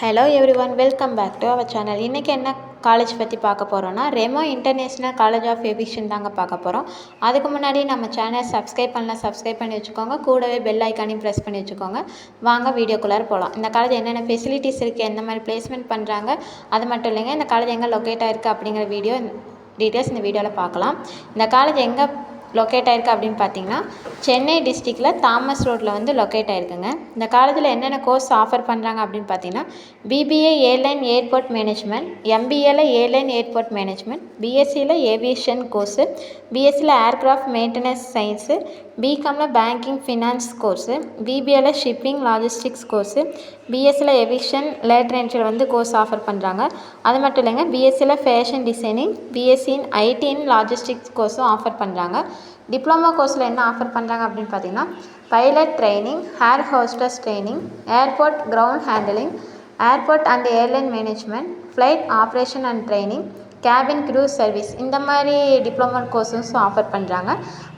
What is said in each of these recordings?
Hello everyone, welcome back to our channel. இன்றைக்கி என்ன college பற்றி பார்க்க போகிறோன்னா, remo international college of aviation தாங்க பார்க்க போகிறோம். அதுக்கு முன்னாடி நம்ம சேனல் சப்ஸ்கிரைப் பண்ணி வச்சுக்கோங்க. கூடவே பெல் ஐக்கானையும் ப்ரெஸ் பண்ணி வச்சுக்கோங்க. வாங்க வீடியோக்குள்ளார போகலாம். இந்த காலேஜ் என்னென்ன ஃபெசிலிட்டிஸ் இருக்குது, எந்த மாதிரி பிளேஸ்மெண்ட் பண்ணுறாங்க, அது மட்டும் இல்லைங்க இந்த காலேஜ் எங்கே லொக்கேட் ஆகிருக்கு அப்படிங்கிற டீட்டெயில்ஸ் இந்த வீடியோவில் பார்க்கலாம். இந்த காலேஜ் எங்கே லொக்கேட் ஆகிருக்கு அப்படின்னு பார்த்தீங்கன்னா, சென்னை டிஸ்ட்ரிக்டில் தாமஸ் ரோட்டில் வந்து லொக்கேட் ஆகிருக்குங்க. இந்த காலேஜில் என்னென்ன கோர்ஸ் ஆஃபர் பண்ணுறாங்க அப்படின்னு பார்த்தீங்கன்னா, பிபிஏ ஏர்லைன் ஏர்போர்ட் மேனேஜ்மெண்ட், எம்பிஏல ஏர்லைன் ஏர்போர்ட் மேனேஜ்மெண்ட், பிஎஸ்சியில் ஏவியேஷன் கோர்ஸு, பிஎஸ்சியில் ஏர்க்ராஃப்ட் மெயின்டெனன்ஸ் சயின்ஸு, பிகாமில் பேங்கிங் ஃபினான்ஸ் கோர்ஸு, பிபிஏல ஷிப்பிங் லாஜிஸ்டிக்ஸ் கோர்ஸு, பிஎஸ்சியில் ஏவியேஷன் லேட்டர் என்ட்ரியில் வந்து கோர்ஸ் ஆஃபர் பண்ணுறாங்க. அது மட்டும் இல்லைங்க, பிஎஸ்சியில் fashion designing, BSc in IT in logistics கோர்ஸும் ஆஃபர் பண்ணுறாங்க. டிப்ளமோ கோர்ஸில் என்ன ஆஃபர் பண்ணுறாங்க அப்படின்னு பார்த்தீங்கன்னா, pilot training, air hostess training, airport ground handling, airport and airline management, flight operation and training, cabin crew service, இந்த மாதிரி டிப்ளமோ கோர்ஸஸும் ஆஃபர் பண்ணுறாங்க.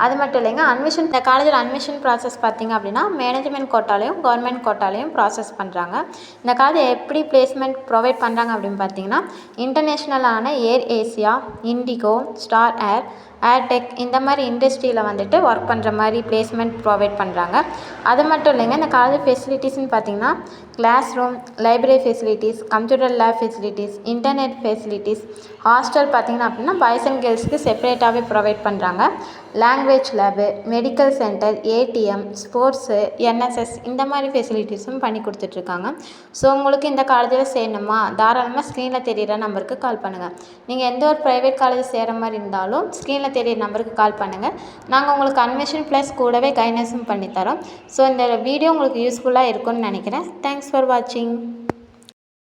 அது மட்டும் இல்லைங்க, இந்த காலேஜில் அட்மிஷன் ப்ராசஸ் பார்த்திங்க அப்படின்னா, மேனேஜ்மெண்ட் கோட்டாலையும் கவர்மெண்ட் கோட்டாலையும் ப்ராசஸ் பண்ணுறாங்க. இந்த காலேஜ் எப்படி பிளேஸ்மெண்ட் ப்ரொவைட் பண்ணுறாங்க அப்படின்னு பார்த்தீங்கன்னா, இன்டர்நேஷ்னலான ஏர் ஏசியா, இண்டிகோ, ஸ்டார் ஏர்டெக், இந்த மாதிரி இண்டஸ்ட்ரியில் வந்துட்டு ஒர்க் பண்ணுற மாதிரி பிளேஸ்மெண்ட் ப்ரொவைட் பண்ணுறாங்க. அது மட்டும் இல்லைங்க, இந்த காலேஜ் ஃபெசிலிட்டிஸ்னு பார்த்திங்கன்னா, class room, library facilities, computer lab facilities, internet facilities, hostel பார்த்திங்கன்னா அப்படின்னா பாய்ஸ் அண்ட் கேர்ள்ஸ்க்கு செப்பரேட்டாகவே ப்ரொவைட் பண்ணுறாங்க. Language lab, medical centre, ATM, sports, NSS, இந்த மாதிரி ஃபெசிலிட்டிஸும் பண்ணி கொடுத்துட்ருக்காங்க. ஸோ உங்களுக்கு இந்த காலேஜில் சேரணுமா, தாராளமாக ஸ்க்ரீனில் தெரிகிற நம்பருக்கு கால் பண்ணுங்கள். நீங்கள் எந்த ஒரு ப்ரைவேட் காலேஜ் சேர மாதிரி இருந்தாலும் ஸ்க்ரீனில் தெரியிற நம்பருக்கு கால் பண்ணுங்கள். நாங்கள் உங்களுக்கு அட்மிஷன் ப்ளஸ் கூடவே கைடன்ஸும் பண்ணித்தரோம். ஸோ இந்த வீடியோ உங்களுக்கு யூஸ்ஃபுல்லாக இருக்கும்னு நினைக்கிறேன். தேங்க்ஸ் ஃபார் வாட்சிங்.